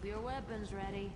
Keep your weapons ready.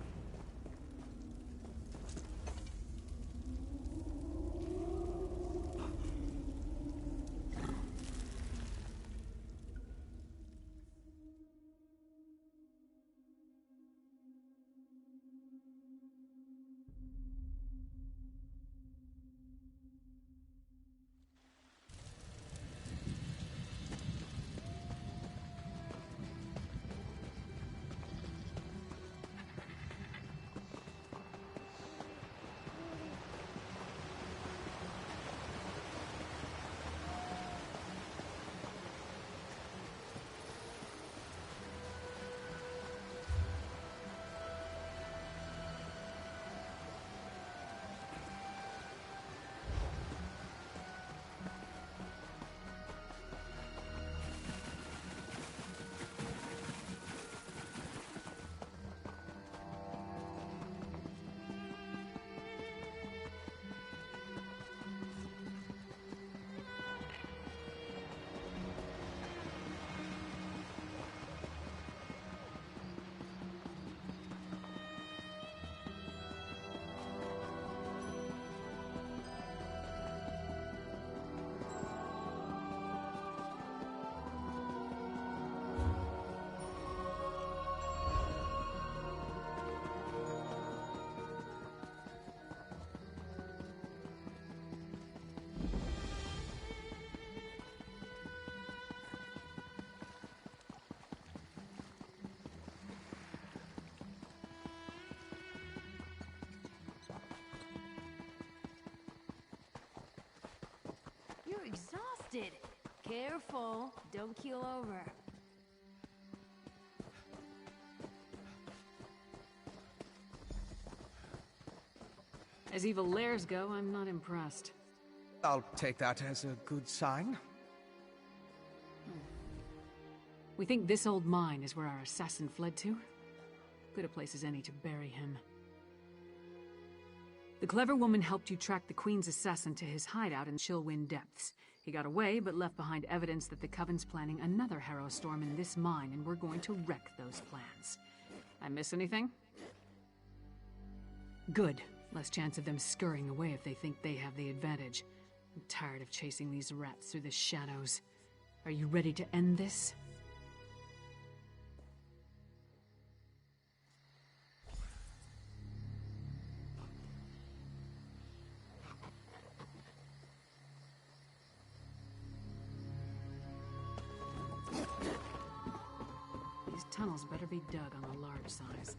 You're exhausted. Careful, don't keel over. As evil lairs go, I'm not impressed. I'll take that as a good sign. We think this old mine is where our assassin fled to? Good a place as any to bury him. The clever woman helped you track the Queen's assassin to his hideout in Chillwind Depths. He got away, but left behind evidence that the Coven's planning another Harrow storm in this mine, and we're going to wreck those plans. I miss anything? Good. Less chance of them scurrying away if they think they have the advantage. I'm tired of chasing these rats through the shadows. Are you ready to end this? These tunnels better be dug on the large size.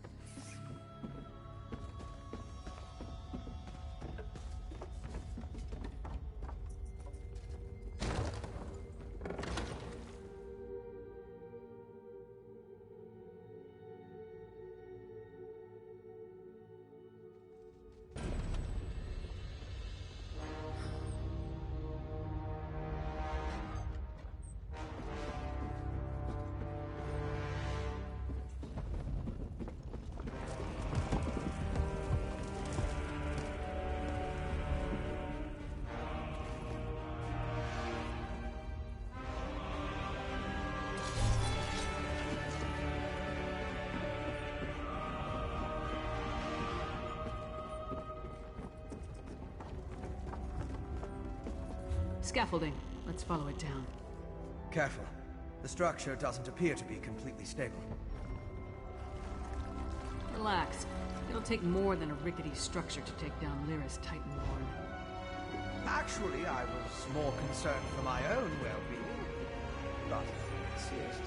Scaffolding. Let's follow it down. Careful. The structure doesn't appear to be completely stable. Relax. It'll take more than a rickety structure to take down Lyra's Titanborn. Actually, I was more concerned for my own well-being. But insist.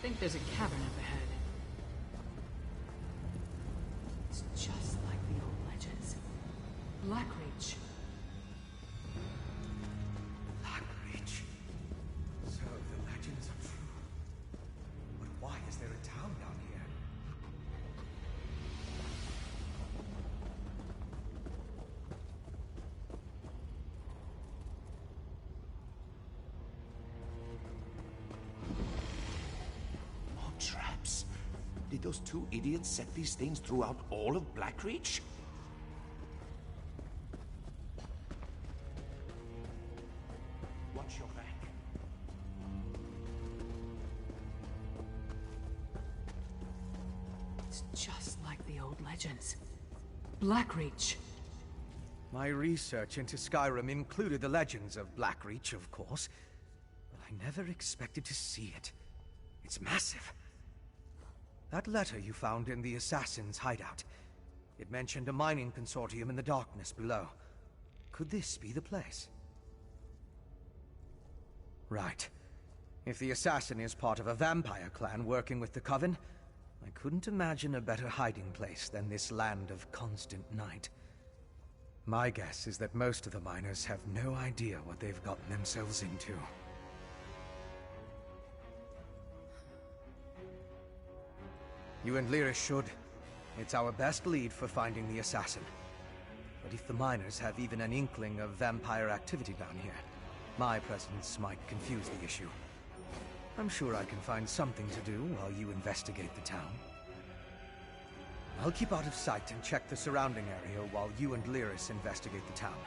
think there's a cavern up ahead. It's just like the old legends. Blackreach. Blackreach. So the legends are true. But why is there a town down here? More traps. Did those two idiots set these things throughout all of Blackreach? Watch your back. It's just like the old legends. Blackreach. My research into Skyrim included the legends of Blackreach, of course, but I never expected to see it. It's massive. That letter you found in the assassin's hideout, it mentioned a mining consortium in the darkness below. Could this be the place? Right. If the assassin is part of a vampire clan working with the Coven, I couldn't imagine a better hiding place than this land of constant night. My guess is that most of the miners have no idea what they've gotten themselves into. You and Lyra should. It's our best lead for finding the assassin. But if the miners have even an inkling of vampire activity down here, my presence might confuse the issue. I'm sure I can find something to do while you investigate the town. I'll keep out of sight and check the surrounding area while you and Lyris investigate the town.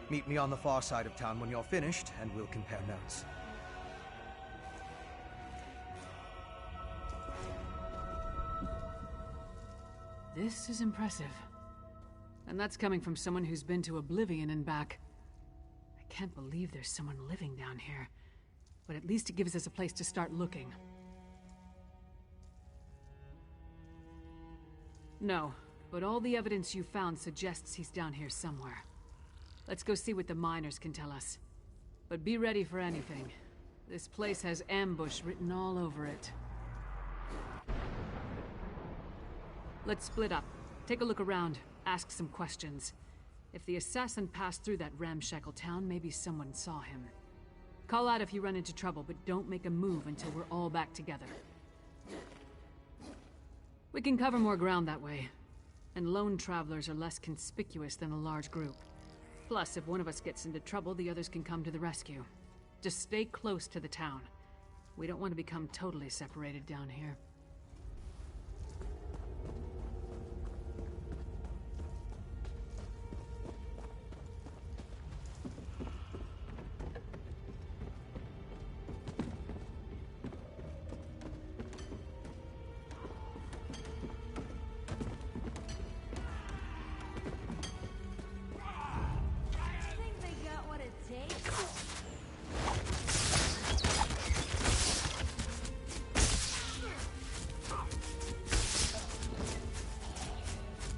Meet me on the far side of town when you're finished, and we'll compare notes. This is impressive. And that's coming from someone who's been to Oblivion and back. I can't believe there's someone living down here. But at least it gives us a place to start looking. No, but all the evidence you found suggests he's down here somewhere. Let's go see what the miners can tell us. But be ready for anything. This place has ambush written all over it. Let's split up. Take a look around. Ask some questions. If the assassin passed through that ramshackle town, maybe someone saw him. Call out if you run into trouble, but don't make a move until we're all back together. We can cover more ground that way. And lone travelers are less conspicuous than a large group. Plus, if one of us gets into trouble, the others can come to the rescue. Just stay close to the town. We don't want to become totally separated down here. Think they got what it takes?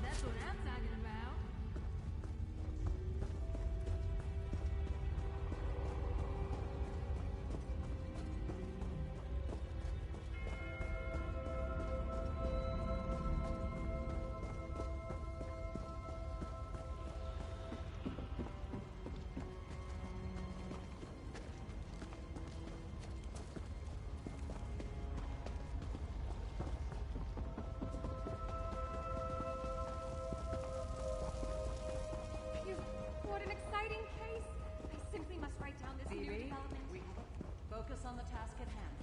That's what I'm talking about. Phew, what an exciting case! I simply must write down this new development. Focus on the task at hand.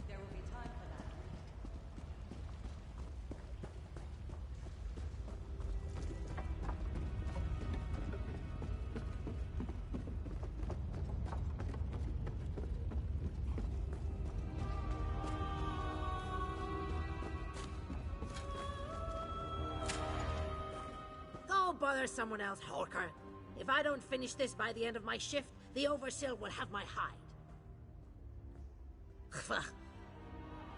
There will be time for that. Go bother someone else, Hawker. If I don't finish this by the end of my shift, the Overseer will have my hide.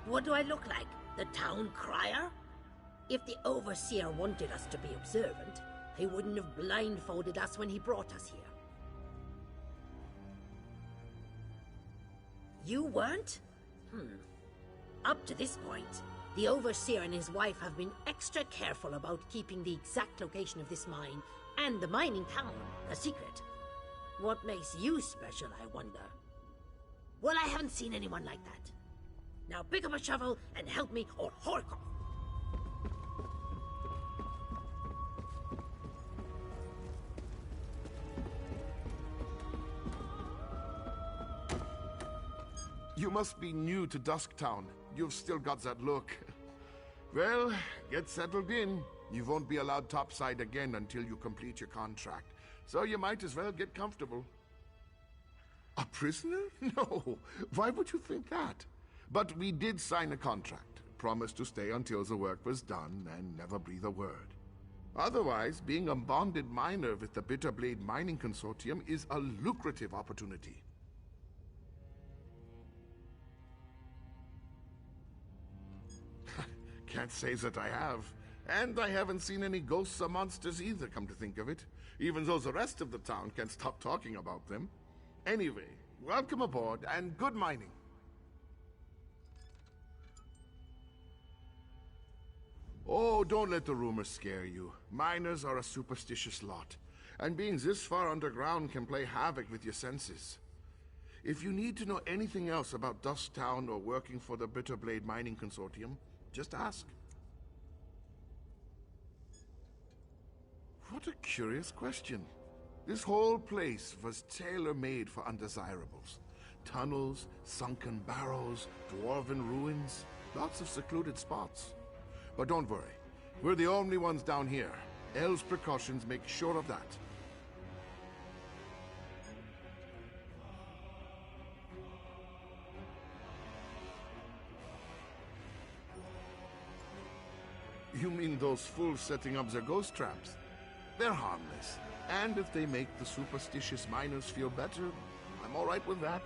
What do I look like? The town crier? If the Overseer wanted us to be observant, he wouldn't have blindfolded us when he brought us here. You weren't? Up to this point, the Overseer and his wife have been extra careful about keeping the exact location of this mine and the mining town a secret. What makes you special, I wonder? Well, I haven't seen anyone like that. Now pick up a shovel and help me, or hork off. You must be new to Dusktown. You've still got that look. Well, get settled in. You won't be allowed topside again until you complete your contract. So you might as well get comfortable. A prisoner? No. Why would you think that? But we did sign a contract. Promised to stay until the work was done and never breathe a word. Otherwise, being a bonded miner with the Bitterblade Mining Consortium is a lucrative opportunity. Can't say that I have. And I haven't seen any ghosts or monsters either, come to think of it. Even though the rest of the town can't stop talking about them. Anyway, welcome aboard and good mining. Oh, don't let the rumors scare you. Miners are a superstitious lot. And being this far underground can play havoc with your senses. If you need to know anything else about Dusktown or working for the Bitterblade Mining Consortium, just ask. What a curious question. This whole place was tailor-made for undesirables. Tunnels, sunken barrows, dwarven ruins, lots of secluded spots. But don't worry, we're the only ones down here. El's precautions make sure of that. You mean those fools setting up their ghost traps? They're harmless. And if they make the superstitious miners feel better, I'm all right with that.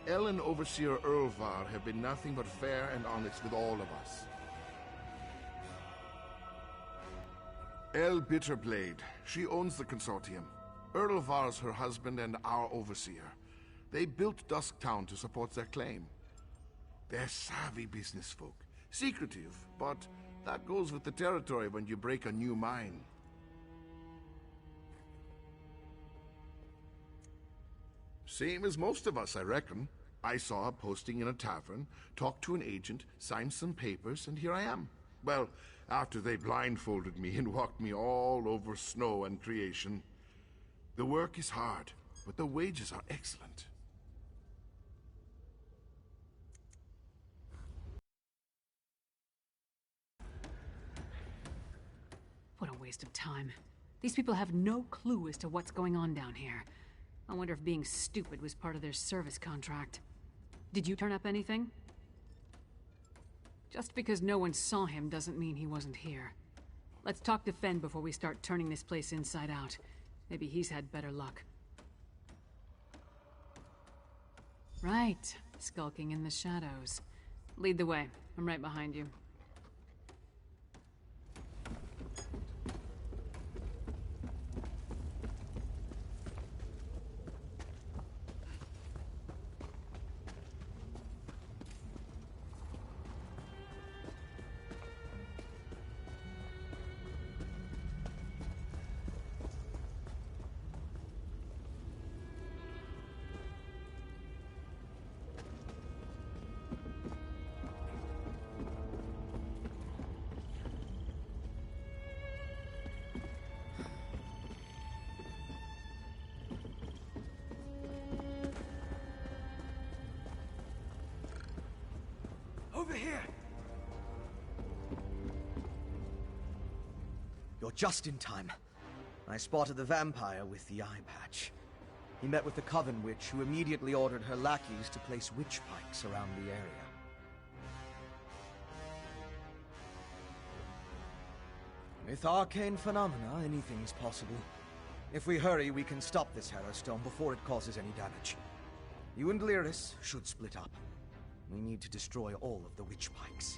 El and Overseer Erlvar have been nothing but fair and honest with all of us. El Bitterblade. She owns the consortium. Erlvar's her husband and our Overseer. They built Dusktown to support their claim. They're savvy business folk. Secretive, but that goes with the territory when you break a new mine. Same as most of us, I reckon. I saw a posting in a tavern, talked to an agent, signed some papers, and here I am. Well, after they blindfolded me and walked me all over snow and creation. The work is hard, but the wages are excellent. What a waste of time. These people have no clue as to what's going on down here. I wonder if being stupid was part of their service contract. Did you turn up anything? Just because no one saw him doesn't mean he wasn't here. Let's talk to Fen before we start turning this place inside out. Maybe he's had better luck. Right, skulking in the shadows. Lead the way. I'm right behind you. Over here! You're just in time. I spotted the vampire with the eye patch. He met with the Coven Witch, who immediately ordered her lackeys to place witch pikes around the area. With arcane phenomena, anything's possible. If we hurry, we can stop this Harrowstone before it causes any damage. You and Lyris should split up. We need to destroy all of the witch pikes.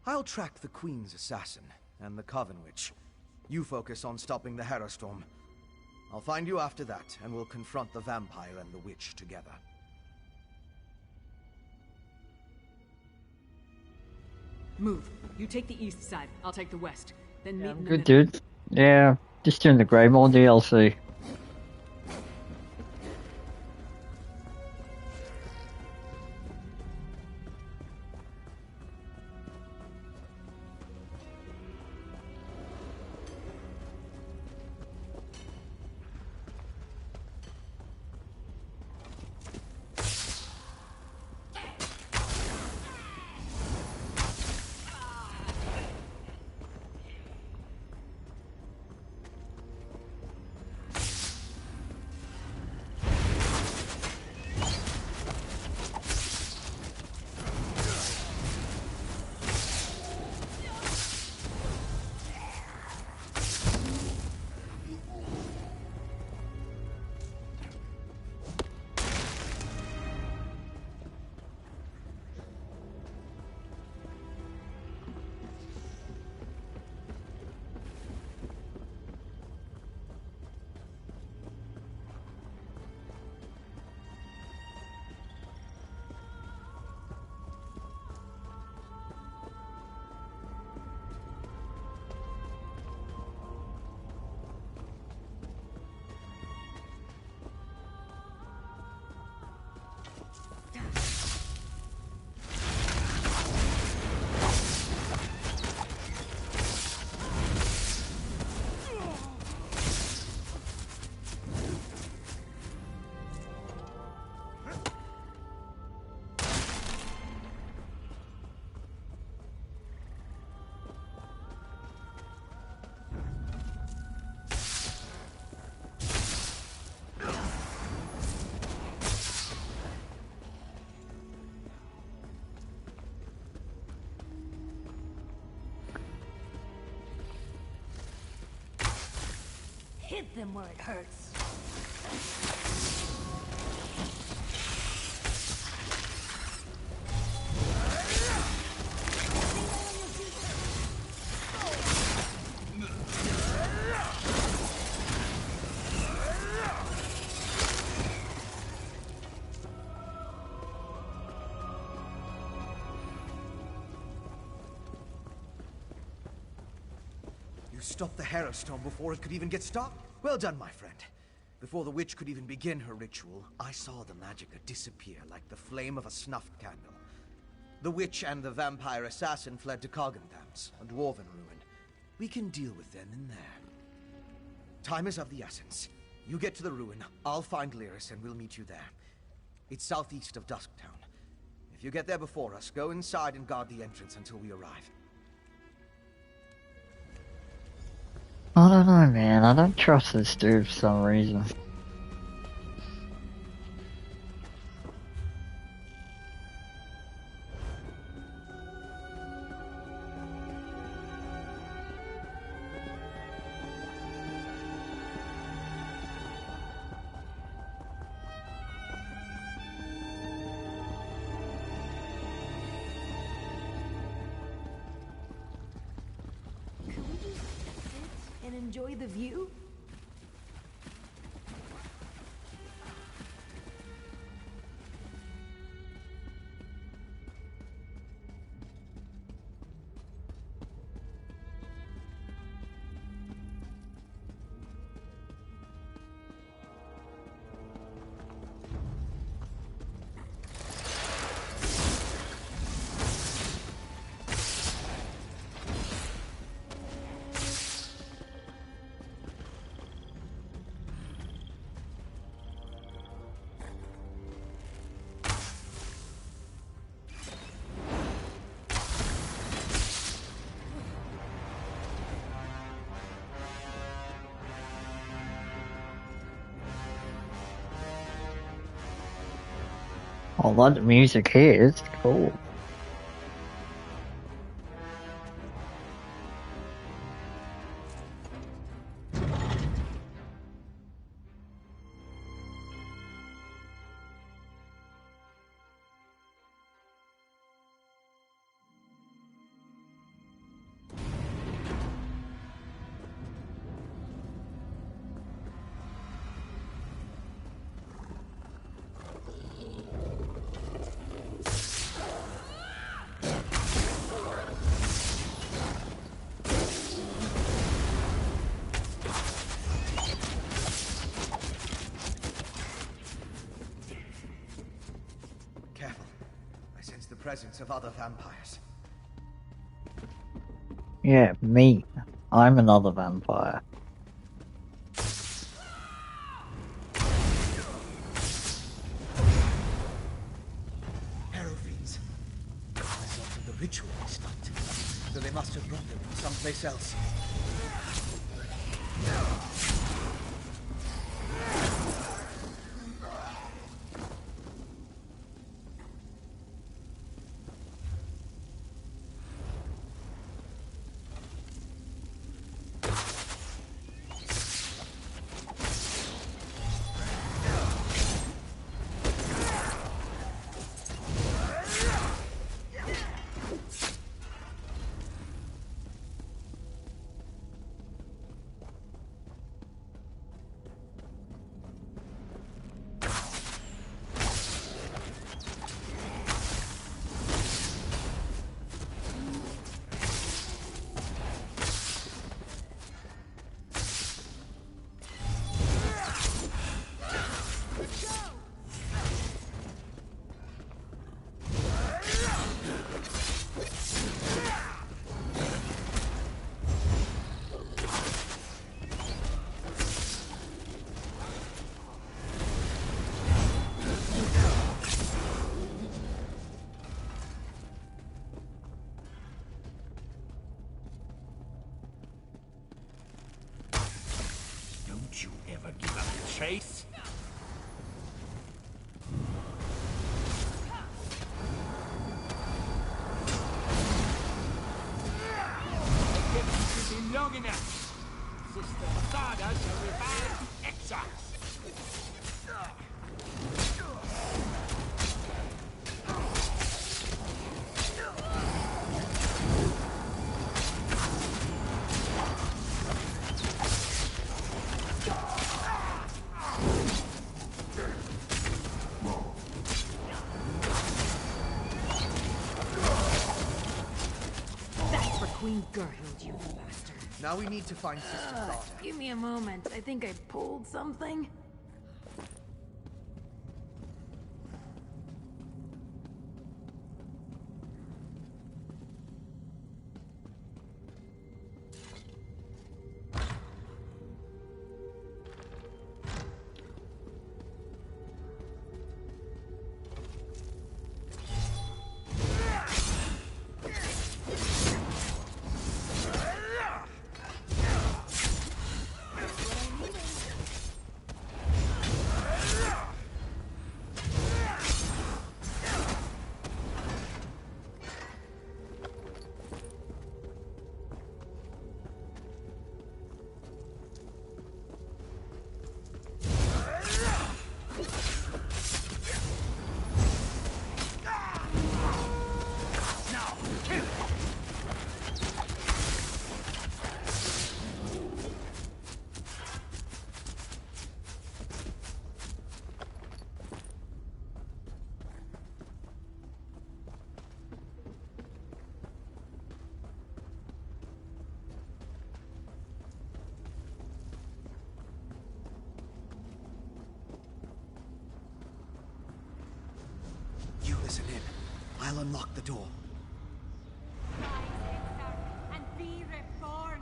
I'll track the Queen's assassin and the Coven Witch. You focus on stopping the Harrowstorm. I'll find you after that, and we'll confront the vampire and the witch together. Move. You take the east side. I'll take the west. Then meet in the Good middle. dude. Yeah, just doing the Greymoor DLC. Hit them where it hurts. You stopped the Harrow Storm before it could even get stopped? Well done, my friend. Before the witch could even begin her ritual, I saw the magicka disappear like the flame of a snuffed candle. The witch and the vampire assassin fled to Coggentham's, a dwarven ruin. We can deal with them in there. Time is of the essence. You get to the ruin, I'll find Lyris and we'll meet you there. It's southeast of Dusktown. If you get there before us, go inside and guard the entrance until we arrive. I don't know, man. I don't trust this dude for some reason. Enjoy the view? I like the music here. It's cool. presence of other vampires. Yeah, me. I'm another vampire. Harrow fiends. That's not from the ritual we stopped. So they must have brought them from someplace else. Don't you ever give up the chase? It's been long enough. Sister Sada shall revive the exiles. Queen Gerhild, you bastard. Now we need to find Sister Thada. Give me a moment. I think I pulled something. You listen in. I'll unlock the door. And be reborn.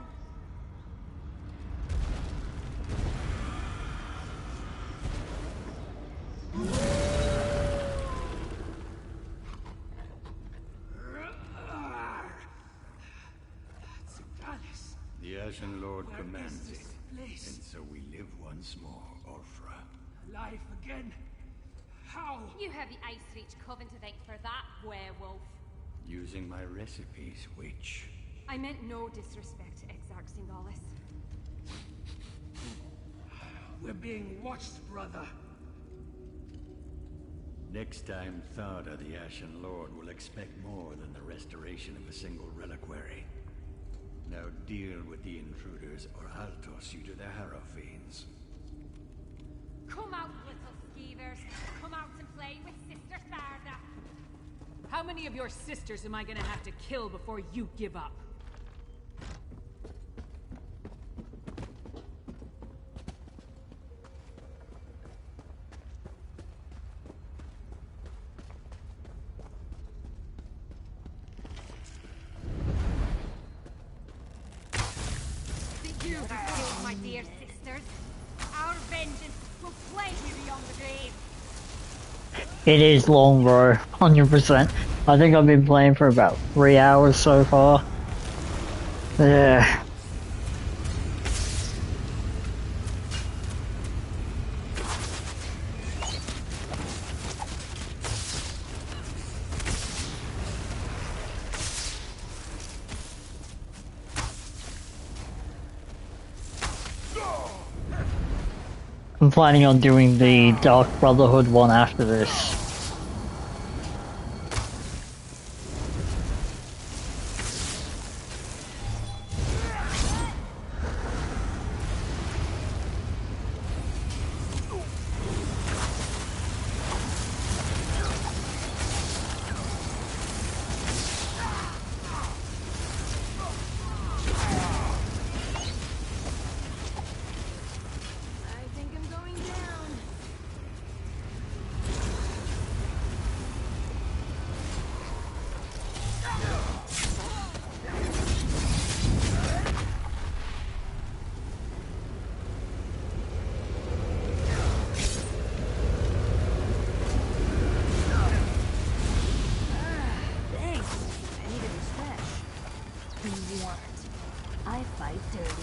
The Ashen Lord commands it, and so we live once more, Ulfra. Alive again? How? You have the Ice Reach Coven to thank for that, werewolf. Using my recipes, which... I meant no disrespect to Exarch Singalis. We're being watched, brother. Next time, Thada, the Ashen Lord, will expect more than the restoration of a single reliquary. Now deal with the intruders, or I'll toss you to the Harrow Fiends. Come out, little skeevers. Come out and play with Sister Sarda. How many of your sisters am I gonna have to kill before you give up? It is long, bro. 100%. I think I've been playing for about 3 hours so far. Yeah. I'm planning on doing the Dark Brotherhood one after this. I think I'm going down. Thanks. I needed a stretch. You want it? I fight dirty.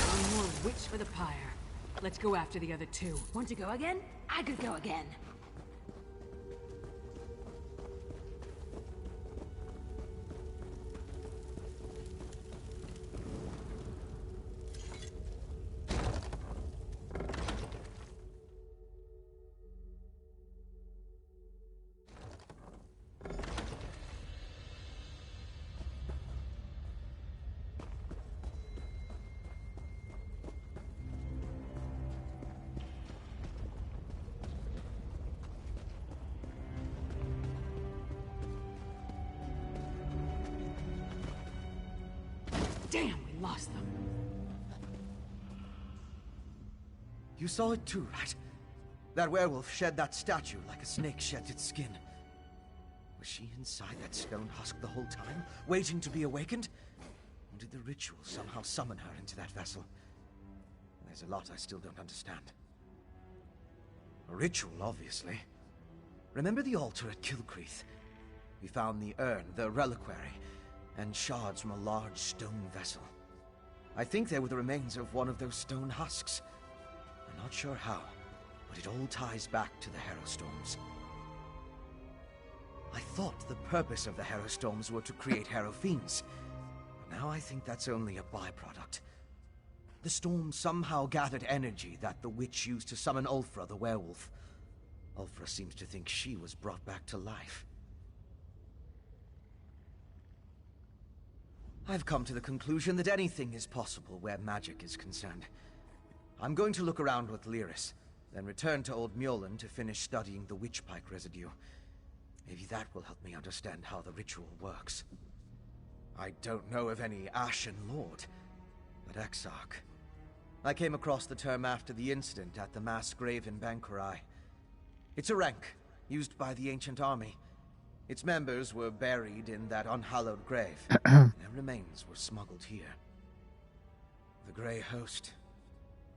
One more witch for the pyre. Let's go after the other two. Want to go again? I could go again. Damn, we lost them. You saw it too, right? That werewolf shed that statue like a snake sheds its skin. Was she inside that stone husk the whole time, waiting to be awakened? Or did the ritual somehow summon her into that vessel? There's a lot I still don't understand. A ritual, obviously. Remember the altar at Kilcreath? We found the urn, the reliquary, and shards from a large stone vessel. I think they were the remains of one of those stone husks. I'm not sure how, but it all ties back to the Harrowstorms. I thought the purpose of the Harrowstorms were to create Harrowfiends. Now I think that's only a byproduct. The storm somehow gathered energy that the witch used to summon Ulfra the werewolf. Ulfra seems to think she was brought back to life. I've come to the conclusion that anything is possible where magic is concerned. I'm going to look around with Lyris, then return to Old Mjolnir to finish studying the witchpike residue. Maybe that will help me understand how the ritual works. I don't know of any Ashen Lord, but Exarch. I came across the term after the incident at the mass grave in Bankurai. It's a rank, used by the ancient army. Its members were buried in that unhallowed grave. Their remains were smuggled here. The Grey Host.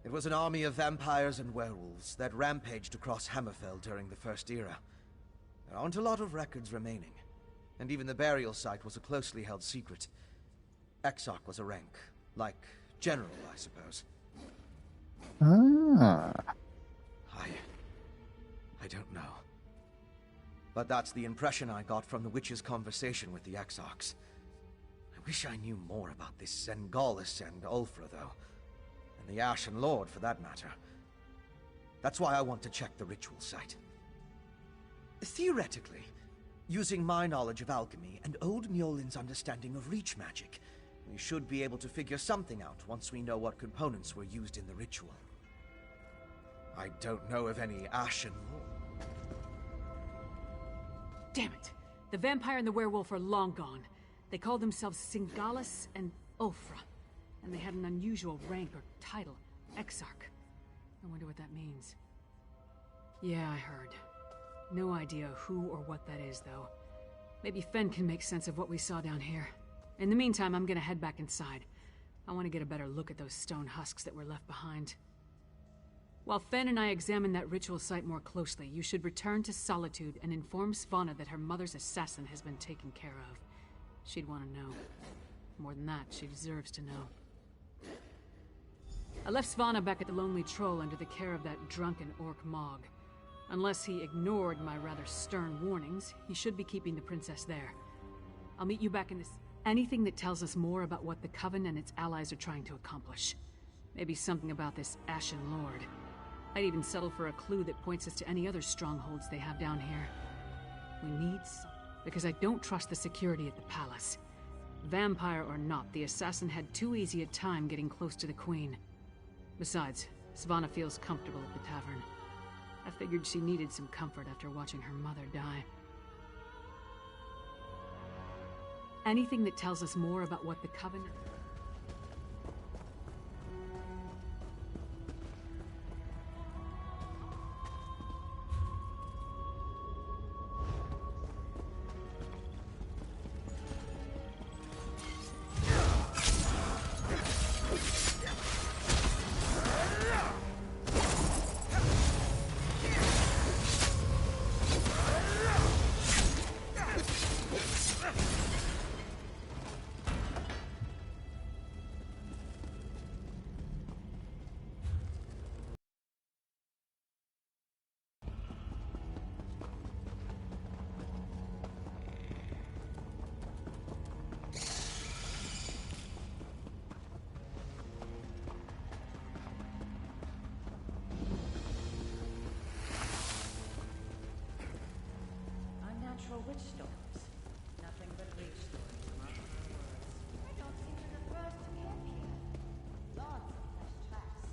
It was an army of vampires and werewolves that rampaged across Hammerfell during the First Era. There aren't a lot of records remaining, and even the burial site was a closely held secret. Exarch was a rank, like General, I suppose. Ah. I don't know. But that's the impression I got from the witch's conversation with the Exarchs. I wish I knew more about this Sengalis and Ulfra, though. And the Ashen Lord, for that matter. That's why I want to check the ritual site. Theoretically, using my knowledge of alchemy and Old Mjolin's understanding of reach magic, we should be able to figure something out once we know what components were used in the ritual. I don't know of any Ashen Lord. Damn it! The vampire and the werewolf are long gone. They called themselves Singalis and Ulfra, and they had an unusual rank or title, Exarch. I wonder what that means. Yeah, I heard. No idea who or what that is, though. Maybe Fen can make sense of what we saw down here. In the meantime, I'm gonna head back inside. I want to get a better look at those stone husks that were left behind. While Fen and I examine that ritual site more closely, you should return to Solitude and inform Svanna that her mother's assassin has been taken care of. She'd want to know. More than that, she deserves to know. I left Svanna back at the Lonely Troll under the care of that drunken orc Mog. Unless he ignored my rather stern warnings, he should be keeping the princess there. I'll meet you back in this... Anything that tells us more about what the Coven and its allies are trying to accomplish. Maybe something about this Ashen Lord. I'd even settle for a clue that points us to any other strongholds they have down here. We need some... Because I don't trust the security at the palace. Vampire or not, the assassin had too easy a time getting close to the Queen. Besides, Svanna feels comfortable at the tavern. I figured she needed some comfort after watching her mother die. Anything that tells us more about what the Coven... Unnatural witch storms. Nothing but witch stories among the words. I don't seem to the first to camp here. Lots of fresh tracks.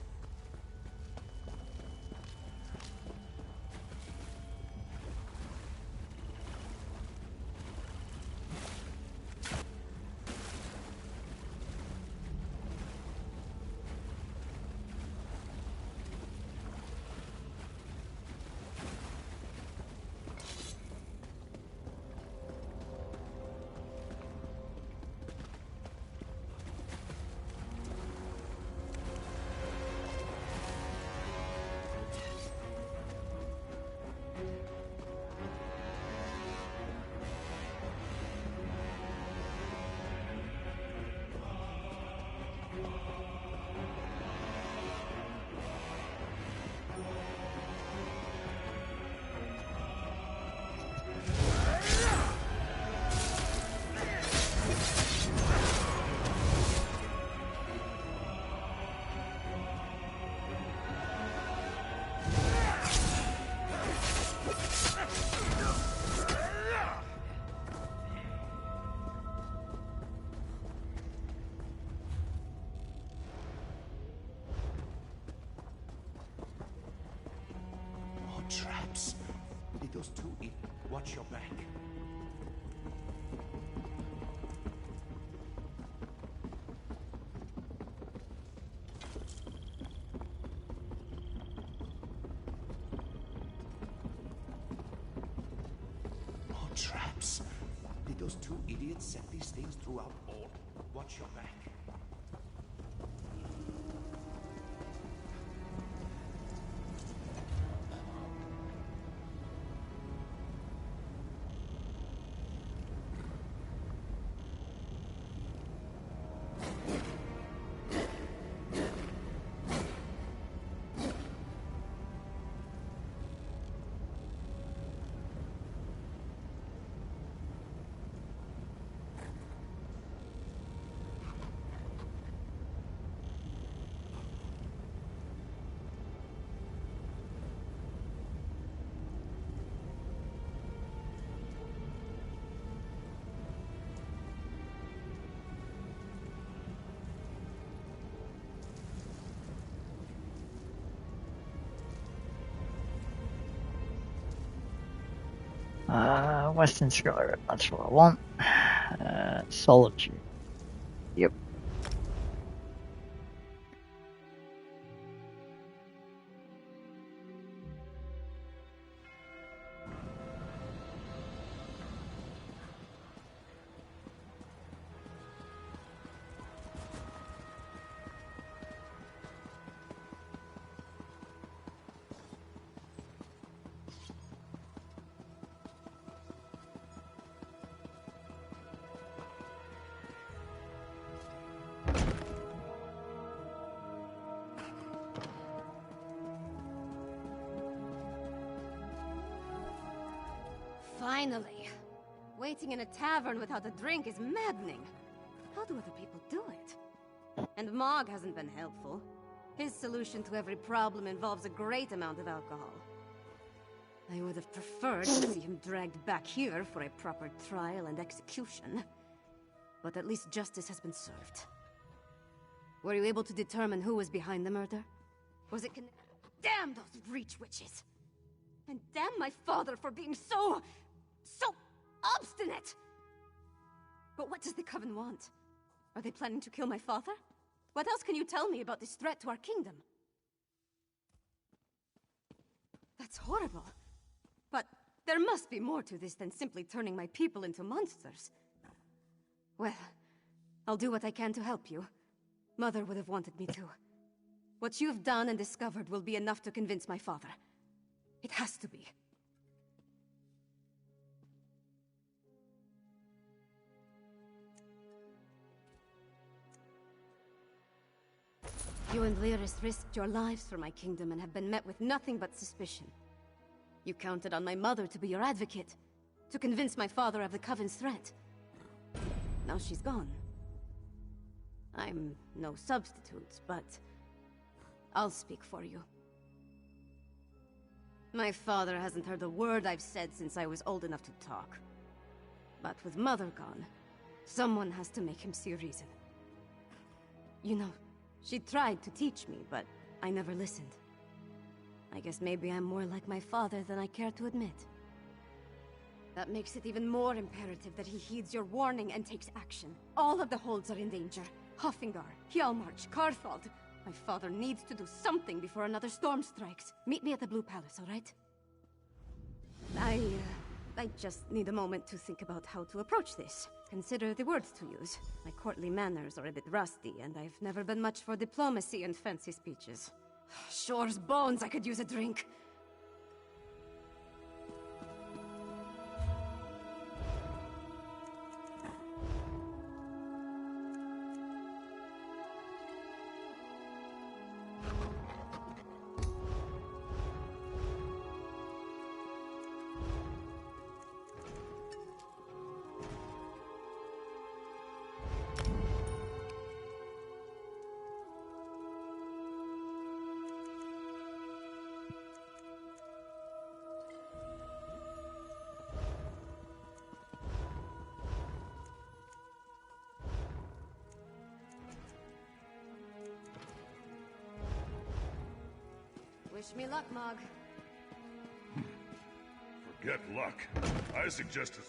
Traps. Did those two eat? Watch your back. More traps. Did those two idiots set these things throughout all? Watch your back. Western Skyrim, that's what I want. Solitude. Yep. Finally! Waiting in a tavern without a drink is maddening. How do other people do it? And Mog hasn't been helpful. His solution to every problem involves a great amount of alcohol. I would have preferred to see him dragged back here for a proper trial and execution. But at least justice has been served. Were you able to determine who was behind the murder? Was it Damn those Reach witches! And damn my father for being so obstinate! But what does the Coven want? Are they planning to kill my father? What else can you tell me about this threat to our kingdom? That's horrible. But there must be more to this than simply turning my people into monsters. Well, I'll do what I can to help you. Mother would have wanted me to. What you've done and discovered will be enough to convince my father. It has to be. You and Lyris risked your lives for my kingdom and have been met with nothing but suspicion. You counted on my mother to be your advocate, to convince my father of the Coven's threat. Now she's gone. I'm no substitute, but I'll speak for you. My father hasn't heard a word I've said since I was old enough to talk. But with Mother gone, someone has to make him see reason. You know, she tried to teach me, but I never listened. I guess maybe I'm more like my father than I care to admit. That makes it even more imperative that he heeds your warning and takes action. All of the holds are in danger. Hoffingar, Hjalmarch, Karthald. My father needs to do something before another storm strikes. Meet me at the Blue Palace, all right? I just need a moment to think about how to approach this. Consider the words to use. My courtly manners are a bit rusty, and I've never been much for diplomacy and fancy speeches. Shore's bones, I could use a drink. Wish me luck, Mog. Forget luck. I suggest a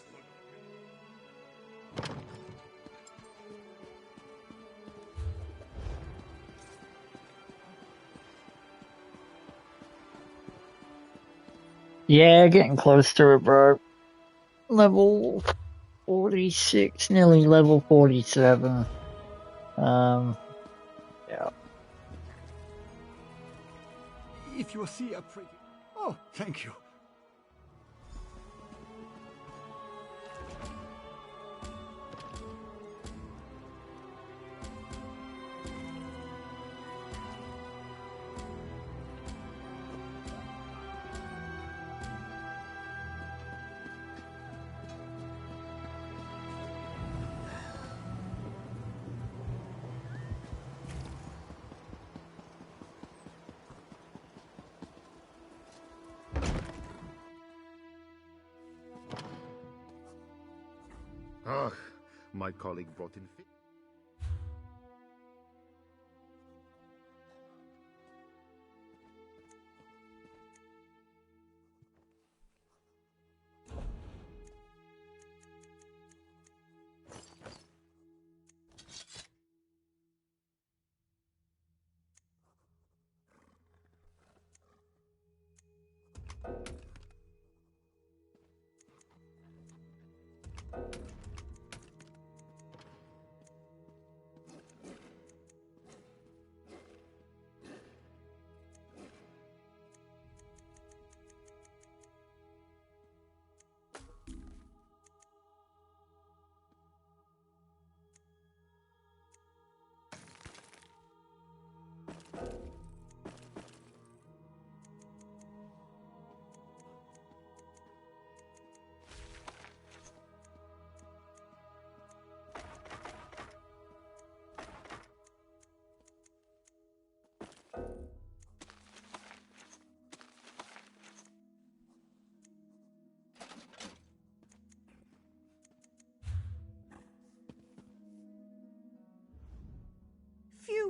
Yeah, getting close to it, bro. Level 46, nearly level 47. Yeah. If you see a pretty... Oh, thank you. Ah, my colleague brought in fish.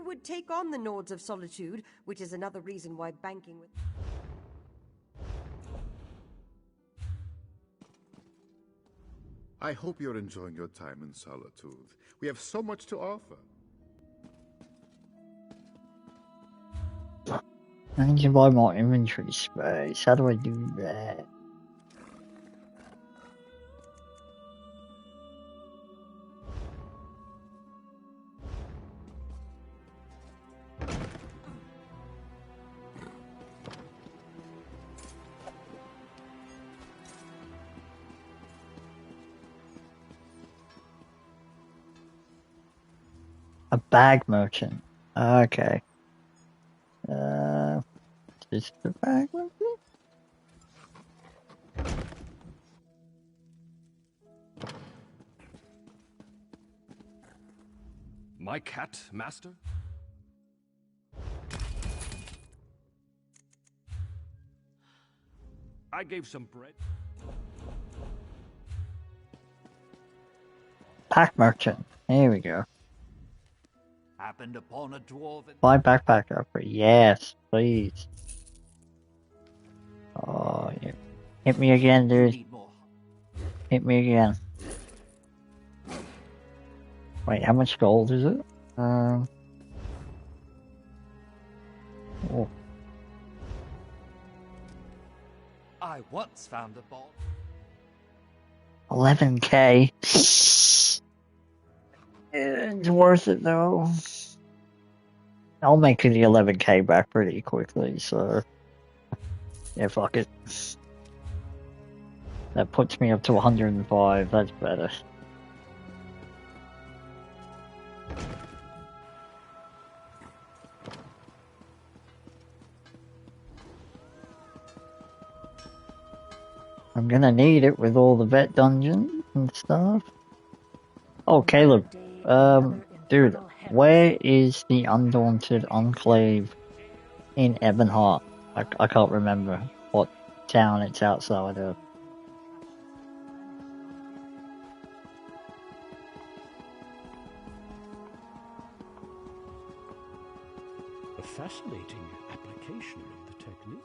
you would take on the Nords of Solitude, which is another reason why banking with... I hope you're enjoying your time in Solitude. We have so much to offer. I need to buy more inventory space. How do I do that? A bag merchant. Okay. Is the bag merchant? My cat, master? I gave some bread. Pack merchant. Here we go. Happened upon a dwarven... Buy backpack upgrade. Yes, please. Oh, yeah. Hit me again, dude. Hit me again. Wait, how much gold is it? Oh. 11k. It's worth it though. I'll make the 11k back pretty quickly, so yeah, fuck it. That puts me up to 105, that's better. I'm gonna need it with all the vet dungeons and stuff. Oh, Caleb. Dude, where is the Undaunted Enclave in Ebonheart? I can't remember what town it's outside of. A fascinating application of the technique.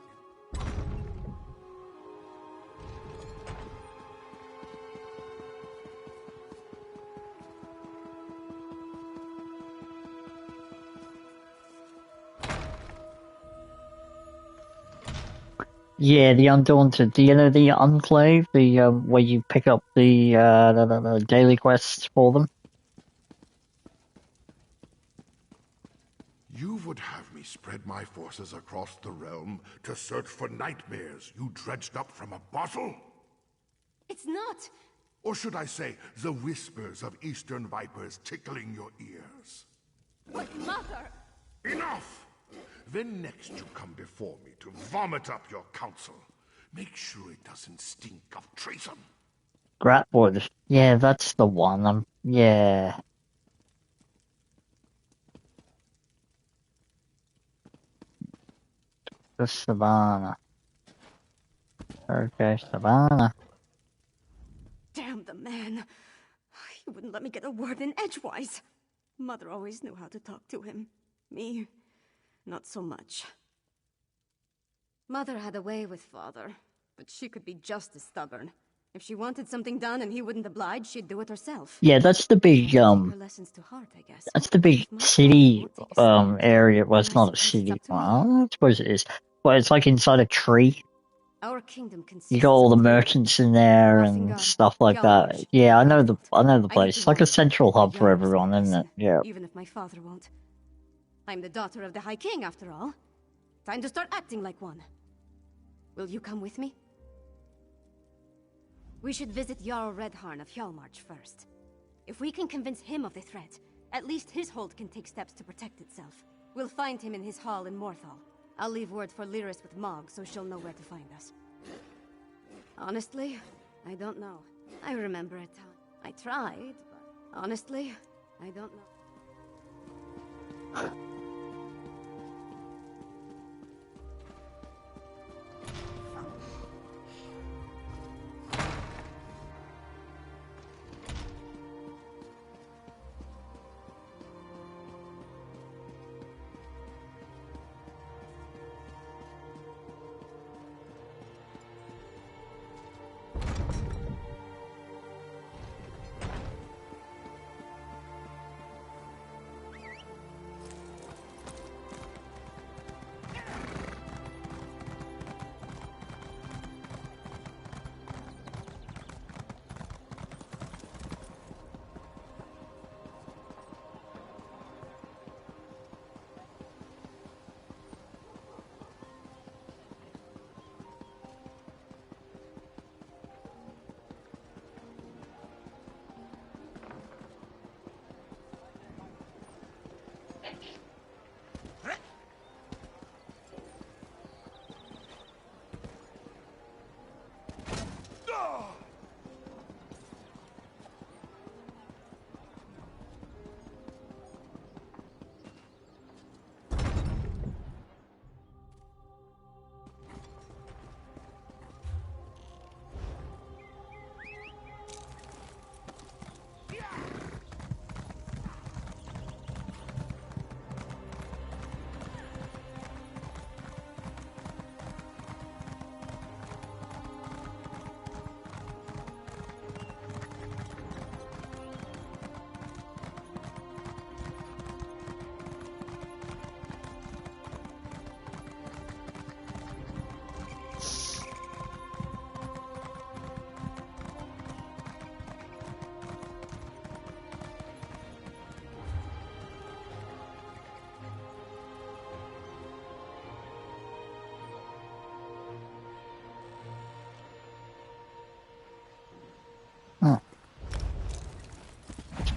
Yeah, the Undaunted. Do you know the Enclave? The where you pick up the daily quests for them? You would have me spread my forces across the realm to search for nightmares you dredged up from a bottle? It's not! Or should I say, the whispers of eastern vipers tickling your ears? But Mother! Enough! Then next you come before me to vomit up your counsel. Make sure it doesn't stink of treason. Gratwood. Yeah, that's the one. Yeah. The Savannah. Okay, Savannah. Damn the man. He wouldn't let me get a word in edgewise. Mother always knew how to talk to him. Me, not so much. Mother had a way with Father, but she could be just as stubborn. If she wanted something done and he wouldn't oblige, she'd do it herself. Yeah, that's the big Take her lessons to heart, I guess. that's the big city area. Well, it's not a city. Well, I suppose it is. But it's like inside a tree. Our kingdom consists You got all the of merchants in there and stuff like that. Yeah, I know the place. It's like a central hub for everyone, isn't it? Yeah. Even if my father won't. I'm the daughter of the High King, after all. Time to start acting like one. Will you come with me? We should visit Jarl Redharn of Hjalmarch first. If we can convince him of the threat, at least his hold can take steps to protect itself. We'll find him in his hall in Morthal. I'll leave word for Lyris with Mog, so she'll know where to find us. Honestly, I don't know. I remember a time. I tried, but honestly, I don't know.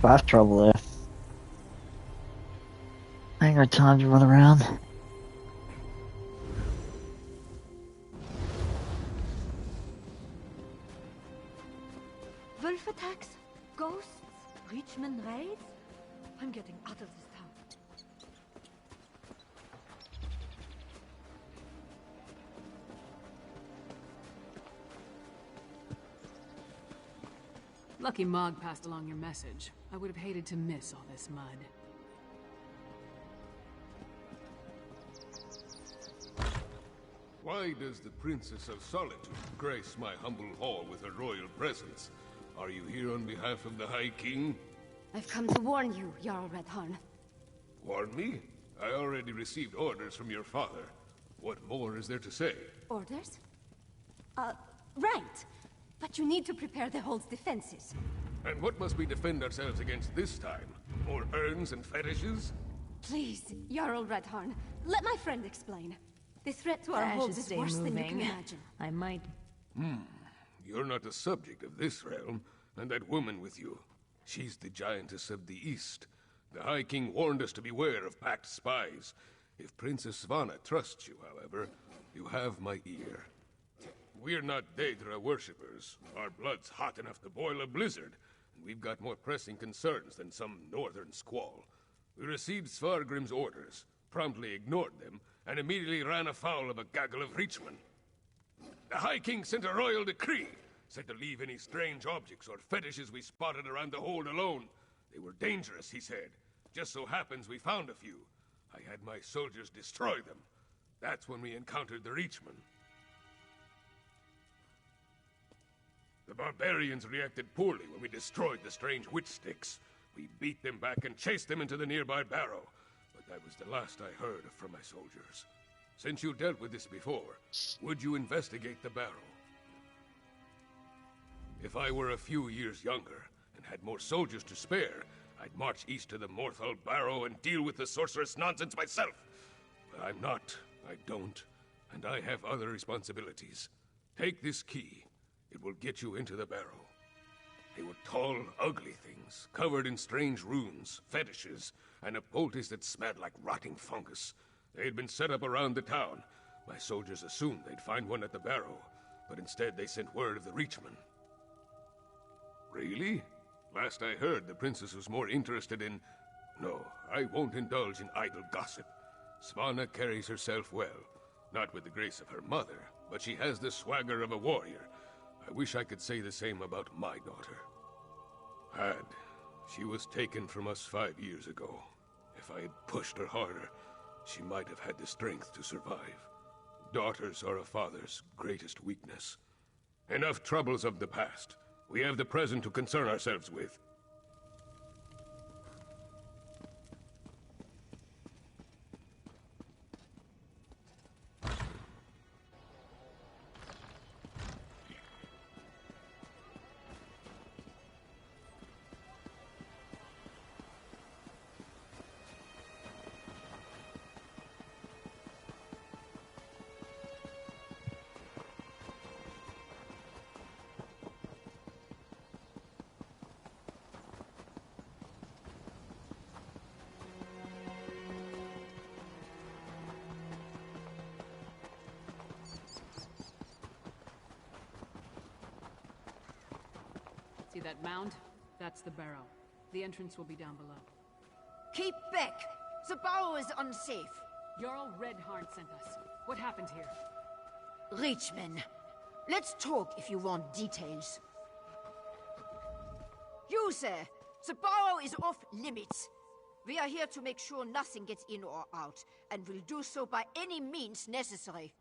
fast travel there. I ain't got time to run around. Wolf attacks? Ghosts? Richmond raids? I'm getting out of this town. Lucky Mog passed along your message. I would have hated to miss all this mud. Why does the Princess of Solitude grace my humble hall with her royal presence? Are you here on behalf of the High King? I've come to warn you, Jarl Redharn. Warn me? I already received orders from your father. What more is there to say? Orders? Right. But you need to prepare the hold's defenses. And what must we defend ourselves against this time? More urns and fetishes? Please, Jarl Redharn, let my friend explain. The threat to our I hold should is stay worse than you moving. can imagine. I might... You're not the subject of this realm, and that woman with you. She's the giantess of the East. The High King warned us to beware of packed spies. If Princess Svanna trusts you, however, you have my ear. We're not Daedra worshippers. Our blood's hot enough to boil a blizzard, and we've got more pressing concerns than some northern squall. We received Svargrim's orders, promptly ignored them, and immediately ran afoul of a gaggle of Reachmen. The High King sent a royal decree, said to leave any strange objects or fetishes we spotted around the hold alone. They were dangerous, he said. Just so happens we found a few. I had my soldiers destroy them. That's when we encountered the Reachmen. The barbarians reacted poorly when we destroyed the strange witch sticks. We beat them back and chased them into the nearby barrow. But that was the last I heard from my soldiers. Since you dealt with this before, would you investigate the barrow? If I were a few years younger and had more soldiers to spare, I'd march east to the Morthal Barrow and deal with the sorceress nonsense myself. But I'm not, I don't, and I have other responsibilities. Take this key. It will get you into the barrow. They were tall, ugly things, covered in strange runes, fetishes, and a poultice that smelled like rotting fungus. They had been set up around the town. My soldiers assumed they'd find one at the barrow, but instead they sent word of the Reachmen. Really? Last I heard, the princess was more interested in... No, I won't indulge in idle gossip. Svanna carries herself well. Not with the grace of her mother, but she has the swagger of a warrior. I wish I could say the same about my daughter. She was taken from us 5 years ago. If I had pushed her harder, she might have had the strength to survive. Daughters are a father's greatest weakness. Enough troubles of the past. We have the present to concern ourselves with. See that mound? That's the barrow. The entrance will be down below. Keep back! The barrow is unsafe. Jarl Redharn sent us. What happened here? Reachmen. Let's talk if you want details. You, sir! The barrow is off limits. We are here to make sure nothing gets in or out, and will do so by any means necessary.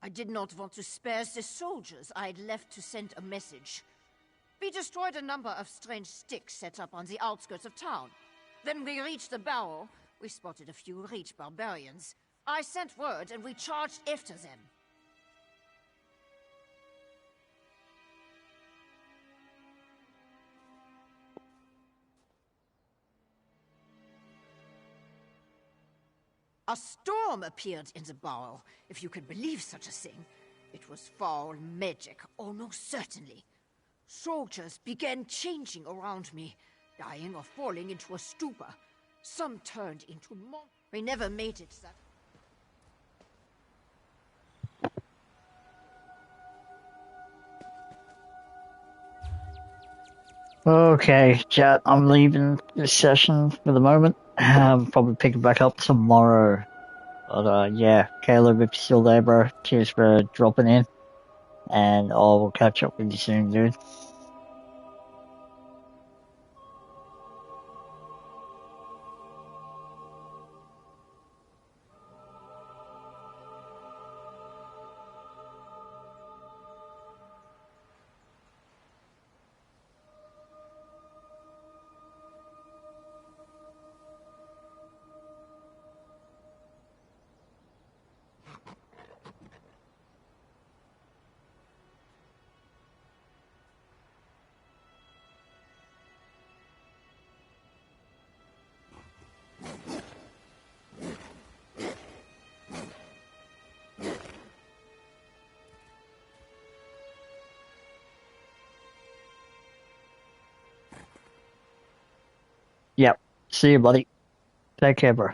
I did not want to spare the soldiers I'd left to send a message. We destroyed a number of strange sticks set up on the outskirts of town. Then we reached the barrow. We spotted a few Reach barbarians. I sent word and we charged after them. A storm appeared in the bowl, if you can believe such a thing. It was foul magic, almost certainly. Soldiers began changing around me, dying or falling into a stupor. Some turned into monsters. We never made it that... Okay, chat, I'm leaving this session for the moment. Probably pick it back up tomorrow. But yeah, Caleb, if you're still there, bro, cheers for dropping in. And I'll catch up with you soon, dude. Yep. See you, buddy. Take care, bro.